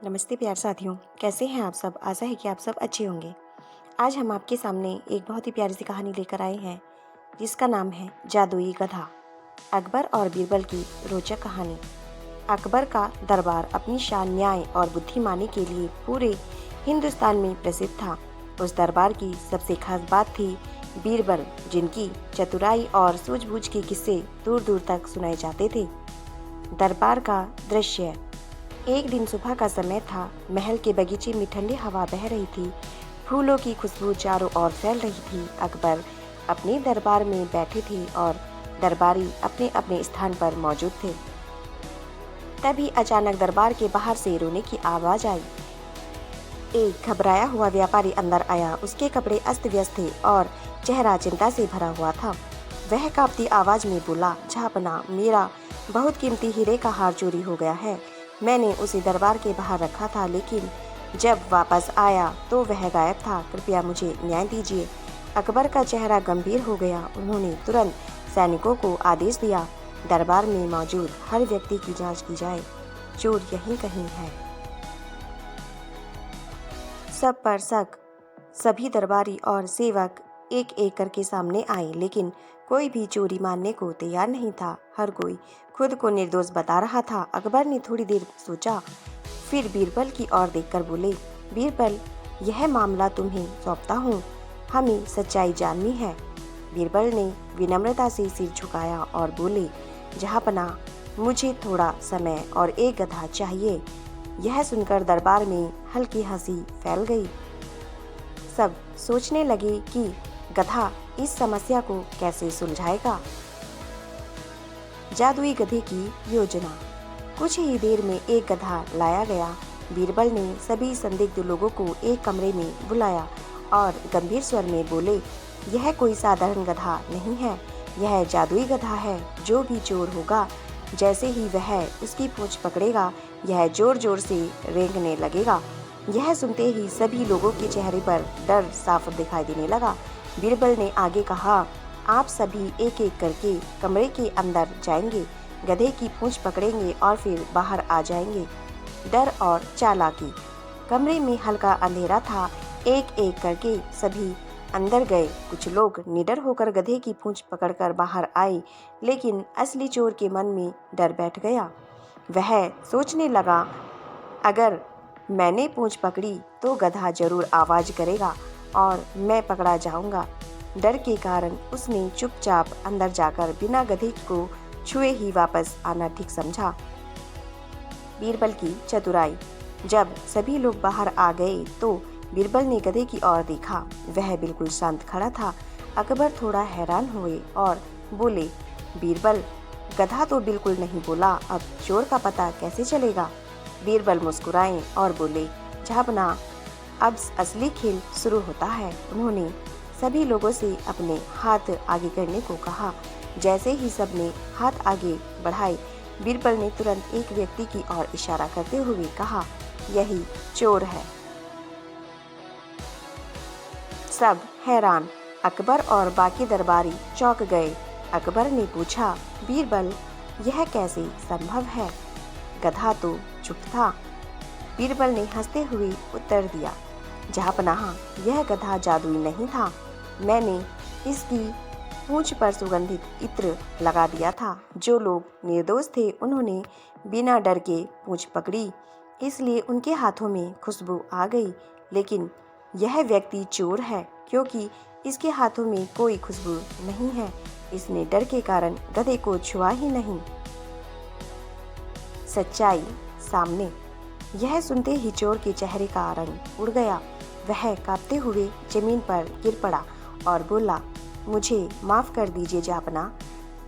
नमस्ते प्यार साथियों, कैसे हैं आप सब? आशा है कि आप सब अच्छे होंगे। आज हम आपके सामने एक बहुत ही प्यारी सी कहानी लेकर आए हैं, जिसका नाम है जादुई गधा। अकबर और बीरबल की रोचक कहानी। अकबर का दरबार अपनी शान, न्याय और बुद्धिमानी के लिए पूरे हिंदुस्तान में प्रसिद्ध था। उस दरबार की सबसे खास बात थी बीरबल, जिनकी चतुराई और सूझबूझ के किस्से दूर दूर तक सुनाए जाते थे। दरबार का दृश्य। एक दिन सुबह का समय था। महल के बगीचे में ठंडी हवा बह रही थी। फूलों की खुशबू चारों ओर फैल रही थी। अकबर अपने दरबार में बैठे थे और दरबारी अपने अपने स्थान पर मौजूद थे। तभी अचानक दरबार के बाहर से रोने की आवाज आई। एक घबराया हुआ व्यापारी अंदर आया। उसके कपड़े अस्त व्यस्त थे और चेहरा चिंता से भरा हुआ था। वह कांपती आवाज में बोला, जहाँपनाह, मेरा बहुत कीमती हीरे का हार चोरी हो गया है। मैंने उसे दरबार के बाहर रखा था, लेकिन जब वापस आया तो वह गायब था। कृपया मुझे न्याय दीजिए। अकबर का चेहरा गंभीर हो गया। उन्होंने तुरंत सैनिकों को आदेश दिया, दरबार में मौजूद हर व्यक्ति की जांच की जाए। चोर यहीं कहीं है। सब पर शक। सभी दरबारी और सेवक एक एक करके सामने आए, लेकिन कोई भी चोरी मानने को तैयार नहीं था। हर कोई खुद को निर्दोष बता रहा था। अकबर ने थोड़ी देर सोचा, फिर बीरबल की ओर देखकर बोले, बीरबल, यह मामला तुम्हें सौंपता हूँ। हमें सच्चाई जाननी है। बीरबल ने विनम्रता से सिर झुकाया और बोले, जहाँपनाह, मुझे थोड़ा समय और एक गधा चाहिए। यह सुनकर दरबार में हल्की हंसी फैल गई। सब सोचने लगे कि गधा इस समस्या को कैसे सुलझाएगा। जादुई गधे की योजना। कुछ ही देर में एक गधा लाया गया। बीरबल ने सभी संदिग्ध लोगों को एक कमरे में बुलाया और गंभीर स्वर में बोले, यह कोई साधारण गधा नहीं है, यह जादुई गधा है। जो भी चोर होगा, जैसे ही वह उसकी पूंछ पकड़ेगा, यह जोर जोर से रेंगने लगेगा। यह सुनते ही सभी लोगों के चेहरे पर डर साफ दिखाई देने लगा। बीरबल ने आगे कहा, आप सभी एक एक करके कमरे के अंदर जाएंगे, गधे की पूंछ पकड़ेंगे और फिर बाहर आ जाएंगे। डर और चालाकी। कमरे में हल्का अंधेरा था। एक एक करके सभी अंदर गए। कुछ लोग निडर होकर गधे की पूंछ पकड़कर बाहर आए, लेकिन असली चोर के मन में डर बैठ गया। वह सोचने लगा, अगर मैंने पूंछ पकड़ी तो गधा जरूर आवाज करेगा और मैं पकड़ा जाऊंगा। डर के कारण उसने चुपचाप अंदर जाकर बिना गधे को छुए ही वापस आना ठीक समझा। बीरबल की चतुराई। जब सभी लोग बाहर आ गए तो बीरबल ने गधे की ओर देखा। वह बिल्कुल शांत खड़ा था। अकबर थोड़ा हैरान हुए और बोले, बीरबल, गधा तो बिल्कुल नहीं बोला, अब चोर का पता कैसे चलेगा? बीरबल मुस्कुराए और बोले, जहाँपनाह, अब असली खेल शुरू होता है। उन्होंने सभी लोगों से अपने हाथ आगे करने को कहा। जैसे ही सबने हाथ आगे बढ़ाए, बीरबल ने तुरंत एक व्यक्ति की ओर इशारा करते हुए कहा, यही चोर है। सब हैरान। अकबर और बाकी दरबारी चौंक गए। अकबर ने पूछा, बीरबल, यह कैसे संभव है? गधा तो चुप था। बीरबल ने हंसते हुए उत्तर दिया, जहाँपनाह, यह गधा जादुई नहीं था। मैंने इसकी पूंछ पर सुगंधित इत्र लगा दिया था। जो लोग निर्दोष थे, उन्होंने बिना डर के पूंछ पकड़ी, इसलिए उनके हाथों में खुशबू आ गई। लेकिन यह व्यक्ति चोर है, क्योंकि इसके हाथों में कोई खुशबू नहीं है। इसने डर के कारण गधे को छुआ ही नहीं। सच्चाई सामने। यह सुनते ही चोर के चेहरे का रंग उड़ गया। वह कांपते हुए जमीन पर गिर पड़ा और बोला, मुझे माफ कर दीजिए जहाँपनाह,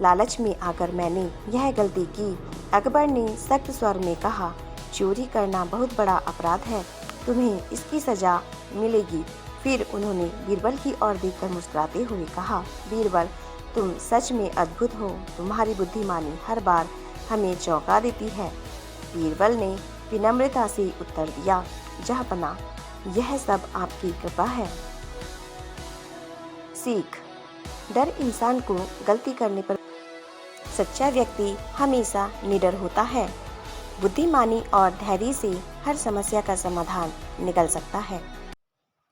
लालच में आकर मैंने यह गलती की। अकबर ने सख्त स्वर में कहा, चोरी करना बहुत बड़ा अपराध है, तुम्हें इसकी सजा मिलेगी। फिर उन्होंने बीरबल की ओर देखकर मुस्कुराते हुए कहा, बीरबल, तुम सच में अद्भुत हो। तुम्हारी बुद्धिमानी हर बार हमें चौंका देती है। बीरबल ने विनम्रता से उत्तर दिया, जहाँपनाह, यह सब आपकी कृपा है। सीख। डर इंसान को गलती करने पर। सच्चा व्यक्ति हमेशा निडर होता है। बुद्धिमानी और धैर्य से हर समस्या का समाधान निकल सकता है।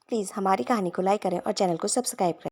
प्लीज़ हमारी कहानी को लाइक करें और चैनल को सब्सक्राइब करें।